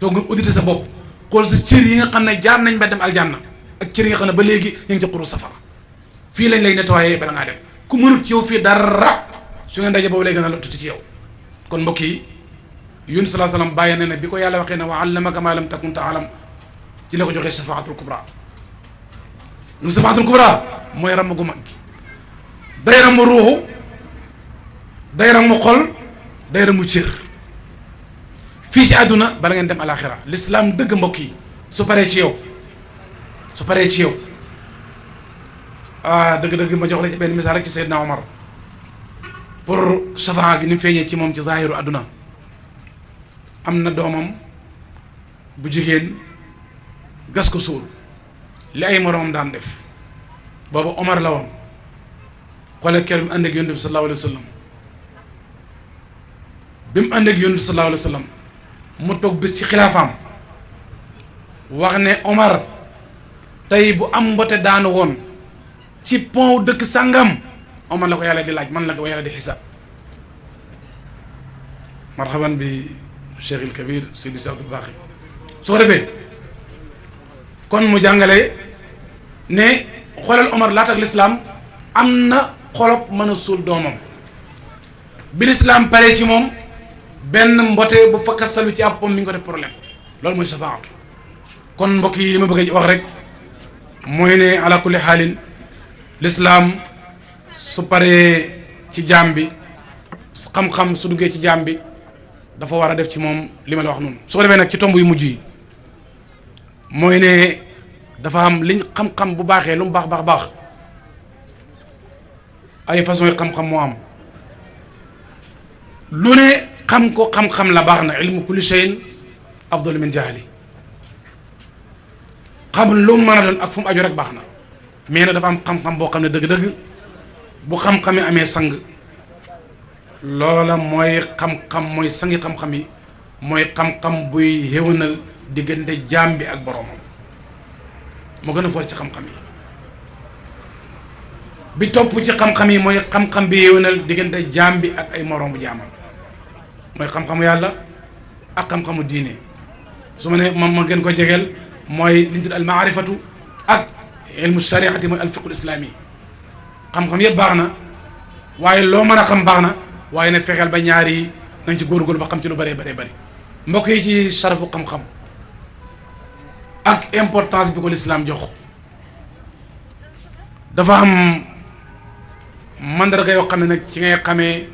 donc nga auditer sa bopp xool sa cër yi nga xam ne jaar nañ ba dem aljanna ak cër yi nga xam ne ba léegi ñu ngi ci xuru safara fii lañ lay nettoyé bala ngaa dem ku mënut ci yow fii dara su ngeen daje boobu lay gën a tuuti ci yow. kon mbokk yi Yunus sallallahu alayhi wasallam bàyyi na ne bi ko yàlla waxee ne wa allamaka ma lam takun ta'lam ci la ko joxee shafaatul kubra lu shafaatul kubra mooy ramm gu mag gi day ramm ruuxu day ramm xol day ramm cër fii ci àdduna bala ngeen dem alaxira l'islam dëgg mbokk yi su paree ci yow dëgg-dëgg ma jox la ci benn misaal rek ci Seydina Omar pour shafaa gi ni mu feeñee ci moom ci zahiru àdduna am na doomam bu jigéen gas ko suul li ay moroomam daan def boobu Omar la woon xoolal kër bi mu ànd ak yonent bi sallallahu alayhi wa sallam bi mu ànd ak yonent bi sallallahu alayhi wa sallam mu toog bis ci xilaafaam wax ne Omar tey bu am mbote daanu woon ci pont dëkk sàngam Omar la ko yàlla di laaj man la ko yàlla di xisaab marhaban bi Cheikh il Kabir Seydi Abdou Baqi su ko defee kon mu jàngale ne xoolal Omar laata ak lislaam am na xolob mën a suul doomam bi lislaam pare ci moom benn mbote bu fakkasalu ci àppam mi ngi ko def problème loolu mooy safaatu kon mbokk yi li ma bëgg a wax rek mooy ne ala kulli xaalin lislaam su paree ci jaam bi xam-xam su duggee ci jaam bi dafa war a def ci moom li ma la wax noonu su ko defee nag ci tomb yu mujj yi mooy ne dafa am liñ xam-xam bu baaxee lu mu baax ay façon yi xam-xam moo am lu ne xam ko xam-xam la baax na ilmu kulli shay'in afdalu min jahli xam lu mu mën a doon ak fu mu aju rek baax na mais nag dafa am xam-xam boo xam ne dëgg-dëgg bu xam-xam yi amee sang loola mooy xam-xam mooy sangi xam-xam yi mooy xam-xam buy xéwénal diggante jaam bi ak boroomam moo gën a foor ci xam-xam yi bi topp ci xam-xam yi mooy xam-xam bi xéwénal diggante jaam bi ak ay moroomu jaamam mooy xam-xamu yàlla ak xam-xamu diine su ma ne moom ma gën ko jegeel mooy li ñu tudd al maarifatu ak ilmu shariati mooy al fiqhul islami xam-xam yëpp baax na waaye loo mën a xam baax na waaye nag fexeel ba ñaari yi nañ ci góorgóorlu ba xam ci lu bëree bëri mbokk yi ci sarafu xam-xam ak importance bi ko lislaam jox dafa am mandarga yoo xam ne nag ci ngay xamee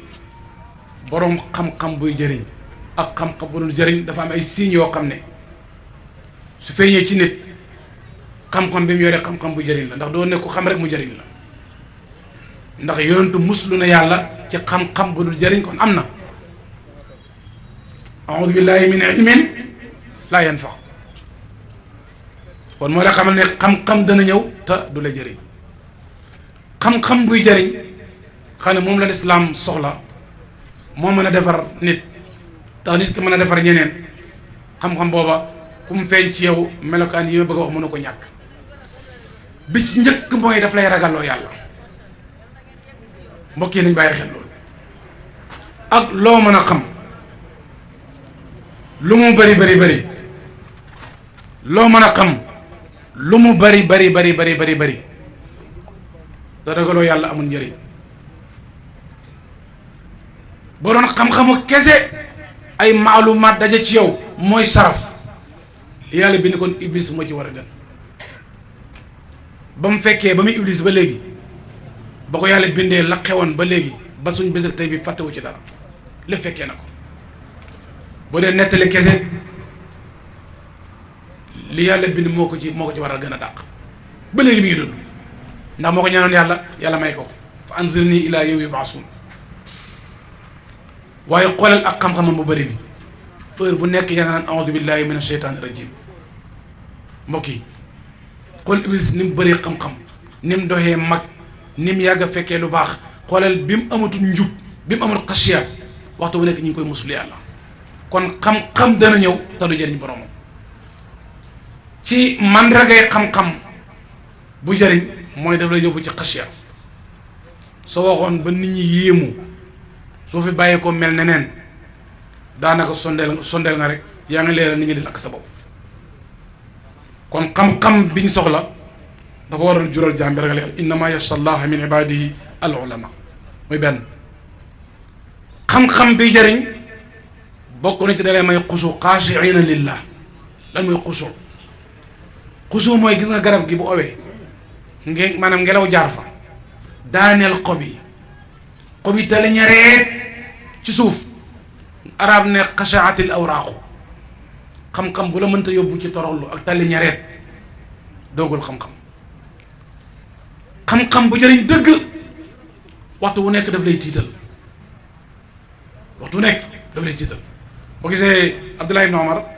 boroom xam-xam buy jëriñ ak xam-xam bu dul jëriñ dafa am ay signes yoo xam ne su feeñee ci nit xam-xam bi mu yore xam-xam buy jëriñ la ndax doo nekk ku xam rek mu jëriñ la ndax yonentu muslu na yàlla ci xam-xam bu dul jëriñ kon am na a'udhu billahi min ilmin la yanfa kon moo la xamal ne xam-xam dana ñëw te du la jëriñ xam-xam buy jëriñ xam ne moom la lislaam soxla moo mën a defar nit tax nit ki mën a defar ñeneen xam-xam booba ku mu feeñ ci yow melokaan yi ma bëgg a wax mënu ko ñàkk bi ci njëkk mooy daf lay ragaloo yàlla mbokk yi nañ bàyyi xel loolu ak loo mën a xam lu mu bari loo mën a xam lu mu bari da ragaloo yàlla amul njëriñ boo doon xam-xamu kese ay maalumaat daje ci yow mooy saraf yàlla bi ni kon iblis moo ci war a gën ba mu fekkee ba muy iblis ba léegi ba ko yàlla bindee la xewoon ba léegi ba suñ bés ak tey bi fàttewu ci dara lépp fekkee na ko boo dee nettali kese li yàlla bind moo ko ci war a gën a dàq ba léegi mi ngi dund ndax moo ko ñaanoon yàlla may ko fa anzirni ila yawmi yub'asun waaye xoolal ak xam-xamam bu bëri bi heure bu nekk yaa nga naan a'udhu billahi minash shaytanir rajim mbokk yi xool iblis ni mu bëree xam-xam ni mu doxee mag ni mu yàgg a fekkee lu baax xoolal bi mu amatul njub bi mu amul xasiya waxtu bu nekk ñu ngi koy musul yàlla kon xam-xam dana ñëw te du jëriñ boromam ci mandargay xam-xam bu jëriñ mooy daf lay yóbbu ci xasiya soo waxoon ba nit ñi yéemu soo fi bàyyee ko mel neneen daanaka sondeel nga rek yaa ngi leeral nit ñi di lakk sa bopp. kon xam-xam bi ñu soxla dafa war a jural jaam bi ragal yàlla innama yaxsha llaha min ibadihi al ulama muy benn. xam-xam bi jëriñ bokk na ci dalee may xusu xaashiina lillah. lan mooy xusu mooy gis nga garab gi bu owee maanaam ngelaw jaar fa daaneel xob yi tali ñareet ci suuf arab ne xashaatil awraaqu xam-xam bu la mënta yóbbu ci toroxlu ak tali ñareet doogul xam-xam bu jëriñ dëgg waxtu wu nekk daf lay tiital boo gisee Abdullah ibn Omar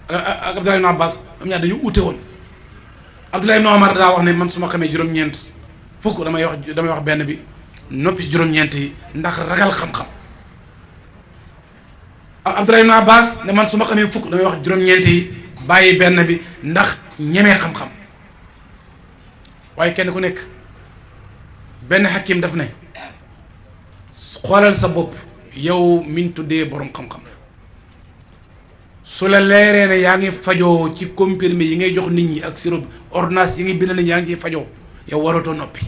ak Abdullah ibn Abbas am ñaar dañu ute woon. Abdullah ibn Omar daa wax ne man su ma xamee juróom-ñeent fukk damay wax benn bi noppi juróom-ñeent yi ndax ragal xam-xam. Abdullah ibn Abbas ne man su ma xamee fukk damay wax juróom-ñeent yi bàyyi benn bi ndax ñemee xam-xam. waaye kenn ku nekk benn xakim daf ne xoolal sa bopp yow min tuddee borom xam-xam. su la leeree ne yaa ngi fajoo ci comprimé yi ngay jox nit ñi ak sirop ordonnance yi ngay bindal nit ñi yaa ngi ciy fajoo yow waratoo noppi.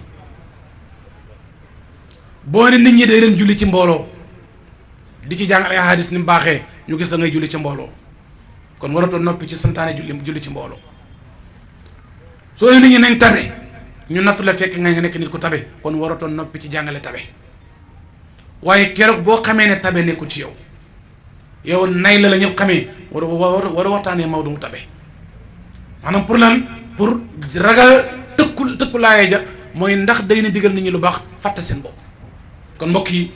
boo ne nit ñi day leen julli ci mbooloo di ci jàng ay hadis ni mu baaxee ñu gis la ngay julli ci mbooloo kon waratoo noppi ci santaane julli ci mbooloo. soo ne nit ñi nañ tabe ñu natt la fekk nga nekk nit ku tabe kon waratoo noppi ci jàngale tabe waaye keroog boo xamee ne tabe nekkul ci yow nay la ñëpp xamee war a waxtaanee Maodo mu tabe maanaam pour lan pour ragal tëkku laaye ja mooy ndax day na digal nit ñi lu baax fàtte seen bopp. kon mbokk yi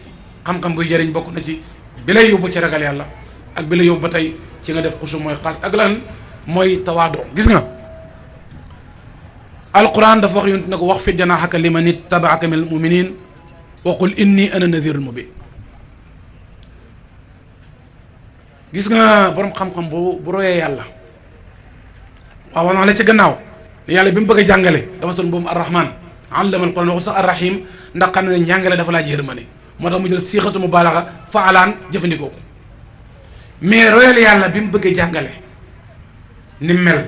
xam-xam buy jëriñ bokk na ci bi lay yóbbu ci ragal yàlla ak bi lay yóbbu ba tey ci nga def xusu mooy xaas ak lan mooy tawaado. gis nga alquran dafa wax yonent ne ko wax fi janaahaka liman ittabaaka minal mu'minin wa qul inni ana nadhirul mubin. gis nga borom xam-xam bu royee yàlla waaw wax naa la ci gannaaw yàlla bi mu bëgg a jàngale dafa son boobu arrahman allama alquran waxu sax arrahim ndax xam ne njàngale dafa laaj yërmande moo tax mu jël siixatu mubaalaxa faalaan jëfandikoo ko mais royal yàlla bi mu bëgg a jàngale ni mel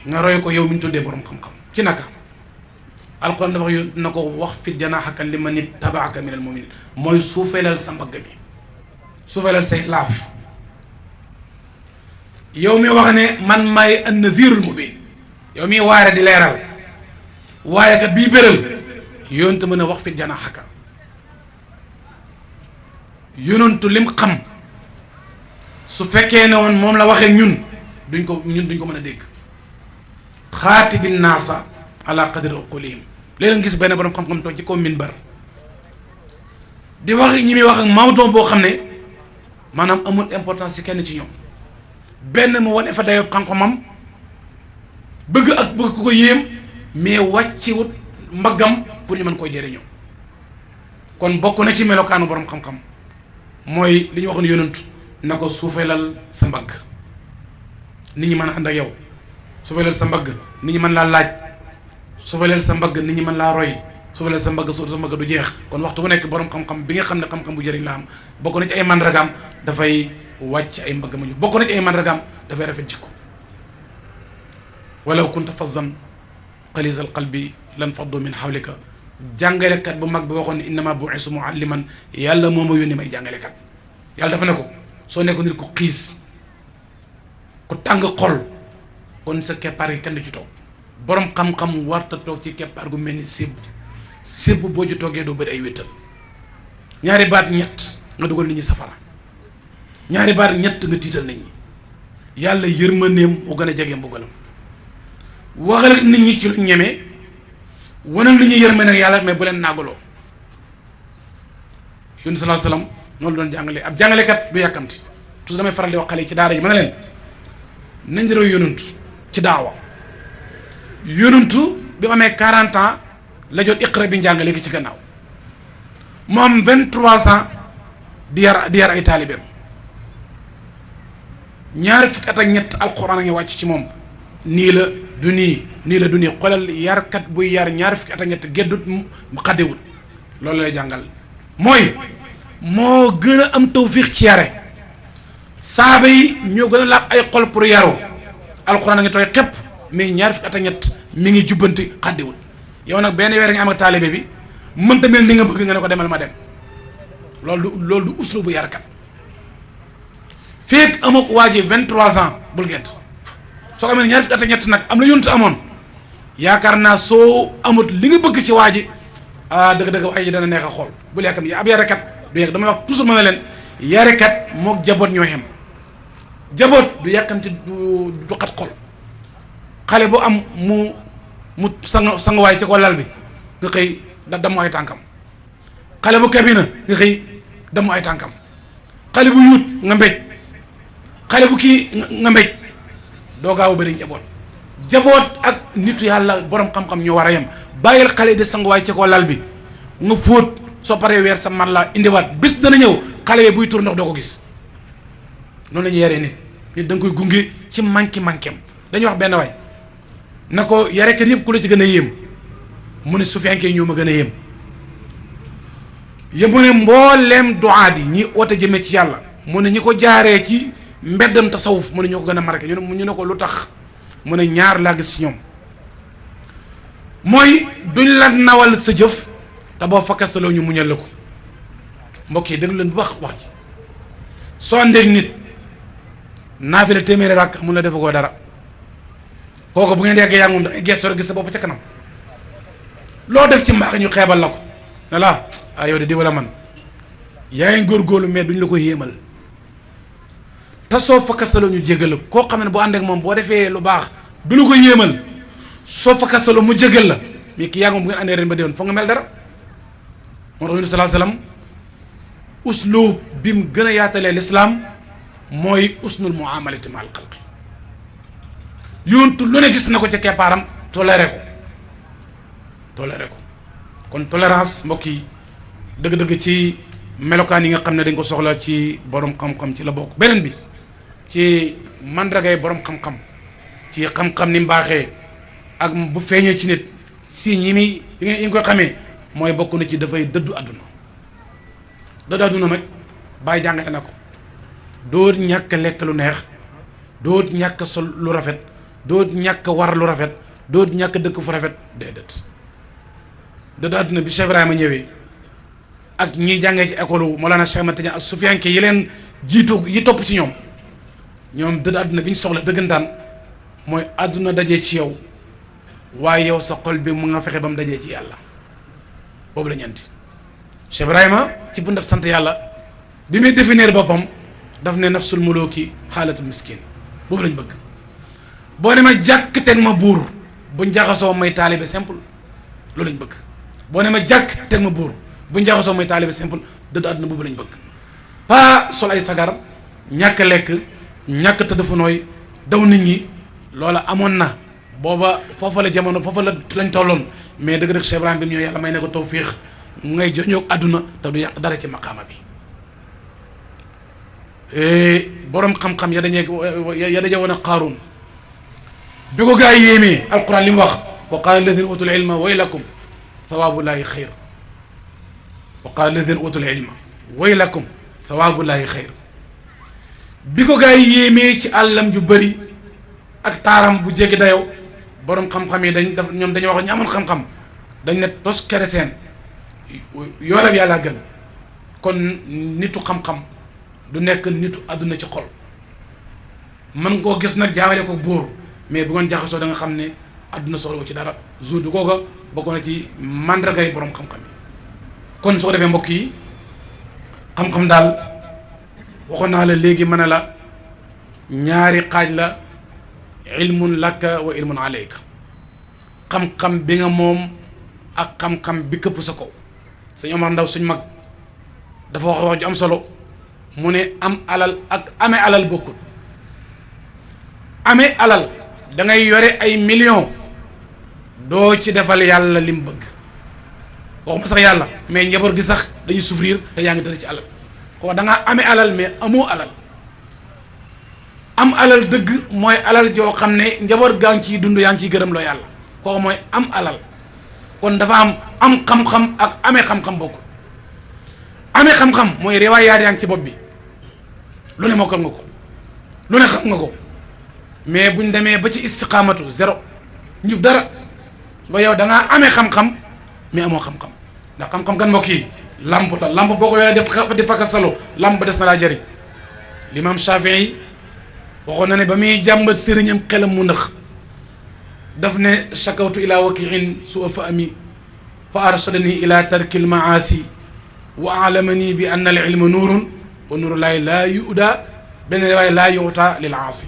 nga roy ko yow mi ñu tuddee borom xam-xam ci naka alquran dafa wax na ko wax fi janaaxaka liman ittabaaka minal muminin mooy suufeelal sa mbagg bi suufeelal say laaf yow mi wax ne man maay an-nadhirul mubin yow mi waare di leeral waaye kat bii béral yonentu mën a wax fi janaxaka yonentu lim xam su fekkee ne woon moom la waxee ñun duñ ko mën a dégg xaatibin naasa ala qadri uqulihim léeg-léeg gis benn borom xam-xam toog ci kaw minbar di wax ñi muy wax ak mawdoo boo xam ne maanaam amul importance ci kenn ci ñoom benn mu wane fa dayoo xam-xamam bëgg ku ko yéem mais wàcciwut mbaggam pour ñu mën koy jëriñoo kon bokk na ci melokaanu borom xam-xam mooy li ñu waxoon yonent na ko suufeelal sa mbagg nit ñi mën a ànd ak yow suufeelal sa mbagg nit ñi mën laa laaj suufeelal sa mbagg nit ñi mën laa roy suufeelal sa mbagg sa mbagg du jeex kon waxtu bu nekk borom xam-xam bi nga xam ne xam-xam bu jëriñ la am bokk na ci ay mandargaam dafay wàcc ay mbagg ma ñu bokk na ci ay mandargaam dafay rafet jikko walaw kunta fazzan xalisal qalbi lan faddu min hawlika jàngalekat bu mag bi waxoon ne innama bu'istu mualliman yàlla moo ma yónni may jàngalekat yàlla dafa ne ko soo nekkoon nit ku xiis ku tàng xol kon sa keppaar gi kenn du ci toog borom xam-xam warta toog ci keppaar gu mel ni sébb boo ci toogee doo bëri ay wéttal ñaari baat ñett nga dugal nit ñi safara ñaari baat ñett nga tiital nit ñi yàlla yërmandeem moo gën a jege mbugalam waxal ak nit ñi ci lu ñeme wanal lu ñuy yërmande nag yàlla mais bu leen naagaloo yonent sallallahu alayhi wasallam noonu la doon jàngale ab jàngalekat du yàkkamti toujours damay faral di wax xale yi ci daara yi mën na leen nañ roy yonent ci daawa yonentu bi mu amee 40 ans la jot iqra bi njàngale ki ci gannaaw mu am 23 ans di yar ay taalibeem ñaari fukki at ak ñett alquran a ngi wàcc ci moom nii la du nii xoolal yarkat buy yar ñaari fukki at ak ñett geddut mu xaddewut loolu lay jàngal mooy moo gën a am tawfiix ci yare saaba yi ñoo gën a laab ay xol pour yaru alxuraan a ngi tooy xepp mais ñaar fukki at ak ñett mi ngi jubbanti xaddiwul yow nag benn weer nga am ak taalibe bi mënta mel ni nga bëgg nga ne ko demal ma dem loolu du uslu bu yarkat feek amoo ko waa ji 23 ans bul gedd soo ko amee ñaar fukki at ak ñett nag am la yonent amoon yaakaar naa soo amut li nga bëgg ci waa ji dëgg-dëgg waa ji dana neex a xool bul yàkkam yi ab yarekat du yàgg damay wax toujours ma ne leen yarekat mook jaboot ñoo xem jaboot du yàkkamti du xat xol xale bu am mu sanguwaay ci ko lal bi nga xëy damm ay tànkam xale bu kabina nga xëy damm ay tànkam xale bu yuut nga mbéj xale bu kii nga mbéj doo gaaw a bëri jaboot ak nitu yàlla borom xam-xam ñoo war a yem bàyyil xale de sanguwaay ci ko lal bi nga fóot soo paree weer sa man la indiwaat bis dana ñëw xale bi buy tur ndox doo ko gis noonu la ñuy yaree nit da nga koy gunge ci manqué-manquém dañuy wax benn waay na ko yarekat yëpp ku la ci gën a yéem mu ne su fekkee ñoo ma gën a yéem mu ne mbooleem duaat yi ñi oote jëmee ci yàlla mu ne ñi ko jaaree ci mbeddam tasawuf mu ne ñoo ko gën a marqué ñu ne ko lu tax mu ne ñaar laa gis ci ñoom mooy duñ la nawal sa jëf te boo fakkastaloo ñu muñal la ko mbokk yi déglu leen bu baax wax ci soo àndeeg nit naafila téeméeri rakk mun la defa koo dara kooku bu ngeen yeggee yaa moom da ngay gestu rek gis sa bopp ca kanam loo def ci mbaax ñu xeebal la ko ne la yow de di wala man yaa ngi góorgóorlu mais duñ la ko yéemal te soo fakkastaloo ñu jégal la koo xam ne boo àndeek moom boo defee lu baax du la ko yéemal soo fakkastaloo mu jégal la mais ki yaa moom bu ngeen àndee ren ba déwén foog nga mel dara moo tax yunus salaa salaam uslub bi mu gën a yaatalee lislaam mooy usnul muamalati ma al xalqi yontu lu ne gis na ko ca keppaaram toléré ko kon tolérance mbokk yi dëgg-dëgg ci melokaan yi nga xam ne dañ ko soxla ci borom xam-xam ci la bokk beneen bi ci mandragay borom xam-xam ci xam-xam ni mbaaxee ak bu feeñee ci nit si ñi mi yi nga koy xamee mooy bokk na ci dafay dëddu àdduna nag bàyyi jàngale na ko doo ñàkk lekk lu neex doo ñàkk sol lu rafet doo ñàkk war lu rafet doo ñàkk dëkk fu rafet déedéet dëddu àdduna bi Cheikh Ibrahima ñëwee ak ñiy jàngee ci école Mawlana Cheikh Ahmad Tidiane ak Sufiyanke yi leen jiitu yi topp ci ñoom dëddu àdduna bi ñu soxla dëggantaan mooy àdduna dajee ci yow waaye yow sa xol bi mu nga fexe ba mu dajee ci yàlla boobu la ñu andi Cheikh Ibrahima ci bu ndef sant yàlla bi muy définir boppam daf ne nafsul muluki xaalatul miskin boobu lañ bëgg boo ne ma jàkk teg ma buur buñ jaxasoo may taalibe simple loolu lañ bëgg boo ne ma jàkk teg ma buur buñ jaxasoo may taalibe simple dëddu àdduna boobu lañ bëgg pas sol ay sagar ñàkk lekk ñàkk tëdd fu nooy daw nit ñi loola amoon na booba foofa la jamono foofa la lañ tolloon mais dëgg-dëgg Cheikh Ibrahima bi mu ñëw yàlla may ne ko tawfiix ngay joñoog àdduna te du yàq dara ci maqaama bi borom xam-xam ya dañee woon a Qaaruun bi ko gaa yi yéemee alquran li mu wax wa qaala alladina utul ilma waylakum thawaabullaahi xayr wa qaala alladina utul ilma waylakum thawaabullaahi xayr bi ko gaa yi yéemee ci àllam ju bëri ak taaram bu jéggi dayoo borom xam-xam yi ñoom dañoo wax ñu amoon xam-xam dañ ne tos kere seen yoolab yàlla gën kon nitu xam-xam du nekk nitu àdduna ci xol man koo gis nag jaawale ko buur mais bu ngeen jaxasoo da nga xam ne àdduna soxla ci dara jour du googa bokk na ci mandargay borom xam-xam yi kon su ko defee mbokk yi xam-xam daal waxoon naa la léegi mën a la ñaari xaaj la ilmun laka wa ilmun alayka xam-xam bi nga moom ak xam-xam bi këpp sa kaw sëñ Omar Ndaw suñ mag dafa wax ju am solo mu ne am alal ak amee alal bokkul amee alal da ngay yore ay millions doo ci defal yàlla lim bëgg waxuma sax yàlla mais njaboot gi sax dañuy souffrir te yaa ngi tëdd ci alal ko da ngaa amee alal mais amoo alal am alal dëgg mooy alal joo xam ne njaboot gaa ngi ciy dund yaa ngi ciy gërëm loo yàlla kooku mooy am alal kon dafa am xam-xam ak amee xam-xam bokkul amee xam-xam mooy riwaayaat yaa ngi ci bopp bi lu ne mokkal nga ko lu ne xam nga ko mais buñ demee ba ci istiqaamatu zéro njub dara ba yow da ngaa amee xam-xam mais amoo xam-xam ndax xam-xam kan mbokk yi lamp la lamp boo ko yoree di fakka salo lamp ba des na laa jëriñ l'imam Shafii waxoon na ne ba muy jàmbat sëriñam xelam mu nëx daf ne shakawtu ila wakiin su a fa ami fa arshadani ila tarkil maasi wa alamani bi anna al ilma nuurun wa nuurullahi laa yuda benn waaye laa yuta lil aasi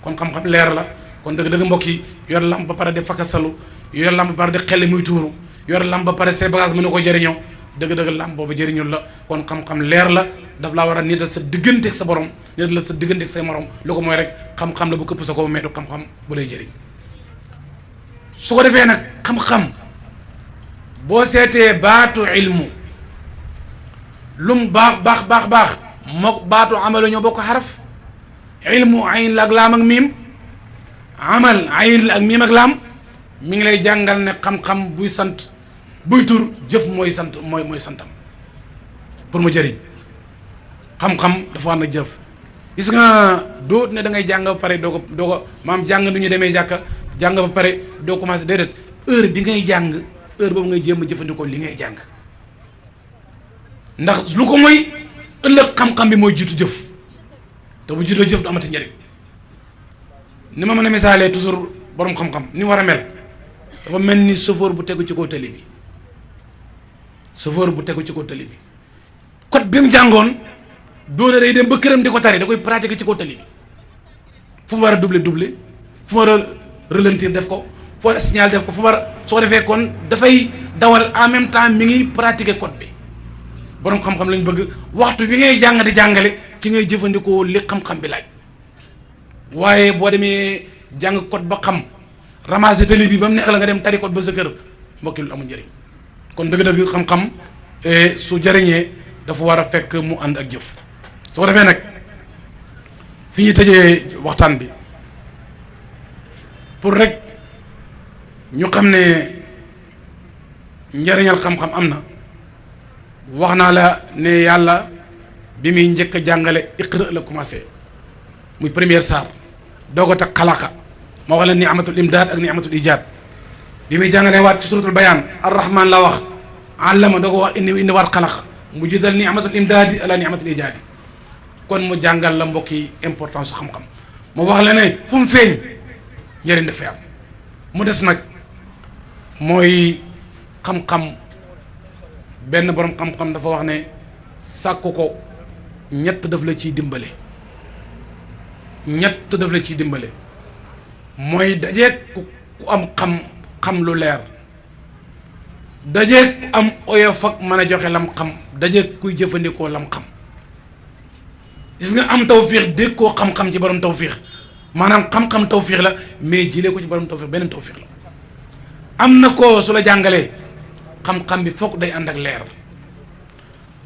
kon xam-xam leer la kon dëgg-dëgg mbokk yi yor lamp ba pare di fakka salu yor lamp ba pare di xel muy tuuru yor lamp ba pare say bagage mën na ko jëriñoo dëgg-dëgg lamp boobu jëriñul la kon xam-xam leer la daf laa war a niital sa digganteeg sa borom niital la sa digganteeg say morom lu ko mooy rek xam-xam la bu këpp sa ko mais du xam-xam bu lay jëriñ su ko defee nag xam-xam boo seetee baatu ilmu lum baax mook baatu amalu ñoo bokk xaraf ilmu ayn la ak laam ak miim amal ayn la ak miim ak laam mi ngi lay jàngal ne xam-xam buy sant buy tur jëf mooy sant mooy santam pour mu jëriñ xam-xam dafa war na jëf gis nga doo ne da ngay jàng ba pare doo ko maam jàng nu ñu demee jàkka jàng ba pare doo commencé déedéet heure bi ngay jàng heure boobu ngay jéem a jëfandikoo li ngay jàng ndax lu ko mooy ëllëg xam-xam bi mooy jiitu jëf te bu jiitoo jëf du amati njëriñ ni ma mën a misaalee toujours borom xam-xam ni war a mel dafa mel ni chauffeur bu tegu ci kaw tali bi chauffeur bu tegu ci kaw tali bi code bi mu jàngoon doone day dem ba këram di ko tari da koy pratiquer ci kaw tali bi fu mu war a doubler fu mu war a ralentir def ko fu war a signal def ko fu mu war a soo defee kon dafay dawal en même temps mi ngi pratiquer code bi borom xam-xam lañ bëgg waxtu bi ngay jàng di jàngale ci ngay jëfandikoo li xam-xam bi laaj waaye boo demee jàng code ba xam ramasser tali bi ba mu neex la nga dem tari code ba sa kër mbokki lu amul njëriñ kon dëgg-dëgg xam-xam su jëriñee dafa war a fekk mu ànd ak jëf su ko defee nag fi ñu tëjee waxtaan bi pour rek ñu xam ne njëriñal xam-xam am na wax naa la ne yàlla bi muy njëkk a jàngale iqra la commencé muy première saar doo ko teg xalaqa moo wax la ni'matul imdaad ak ni'matul ijaad bi muy jàngalee waat ci suratul bayaan arrahman la wax allama doo ko wax indi waat xalaqa mu jiital ni'matul imdaadi ala ni'matul ijaadi kon mu jàngal la mbokk yi importance su xam-xam mu wax la ne fu mu feeñ njëriñ dafay am mu des nag mooy xam-xam benn borom xam-xam dafa wax ne sàkku ko ñett daf la ciy dimbale mooy dajeeg ku am xam lu leer dajeeg ku am oyof ak mën a joxe lam xam dajeeg kuy jëfandikoo lam xam gis nga am tawfiix dégg koo xam-xam ci borom tawfiix maanaam xam-xam tawfiix la mais jëlee ko ci borom tawfiix beneen tawfiix la am na ko su la jàngalee xam-xam bi foog day ànd ak leer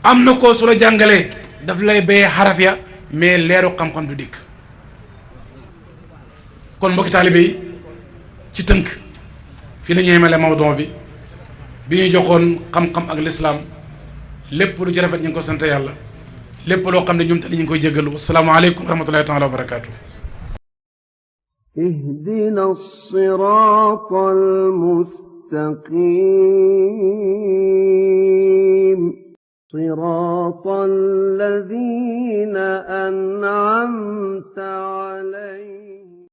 am na ko su la jàngalee daf lay béyee xaraf ya mais leeru xam-xam du dikk kon mbokki taalibe yi ci tënk fii la ñu yemale mawduu bi ñuy joxoon xam-xam ak lislaam lépp lu ci rafet ñu ngi ko sant yàlla lépp loo xam ne ñoom tamit ñu ngi koy jéggalu asalaamaaleykum wa rahmatullahi taala wa barakaatu. اهدنا الصراط المستقيم صراط الذين أنعمت عليهم